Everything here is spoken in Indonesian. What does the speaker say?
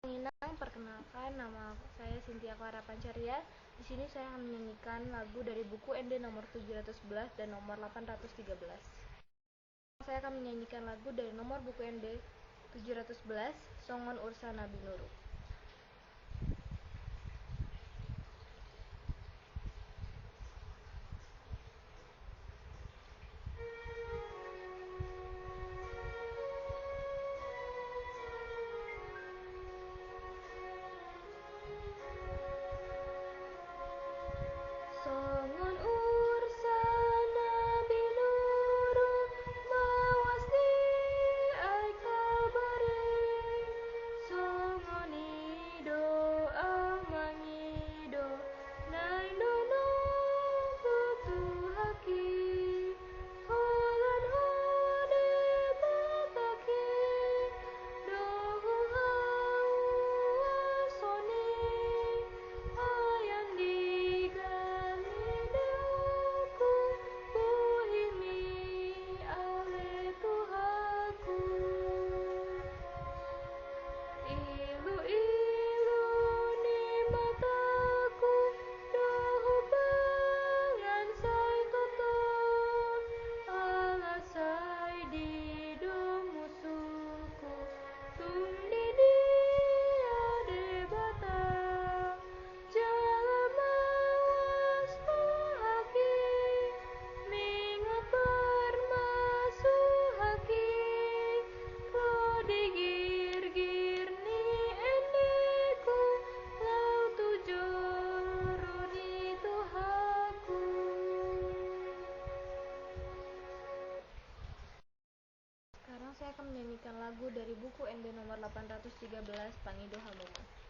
Minang, perkenalkan nama saya Cynthia Clara Pancaria. Di sini saya akan menyanyikan lagu dari buku ND nomor 711 dan nomor 813. Saya akan menyanyikan lagu dari nomor buku ND 711, Songon Ursa Nabi Nuruk. Songon ursa Nabi Nuruk, bawas di ai kabare. Songonido amangido, nai dono butuhaki. Kolan hode batake, dohu hawasone. Ayan digali deoku, buhimi ale Tuhaku. Ilu-ilu ni mataku, dohu pengansai toto. Alasai di do musuhku, tung di dia de batang. Jalma waspohaki, mingat bermasuhaki. Rodigir-gir ni endeku, lau tujoro ni Tuhaku. Sekarang saya akan menyanyikan lagu dari buku ND nomor 813, Pangido Hamomu.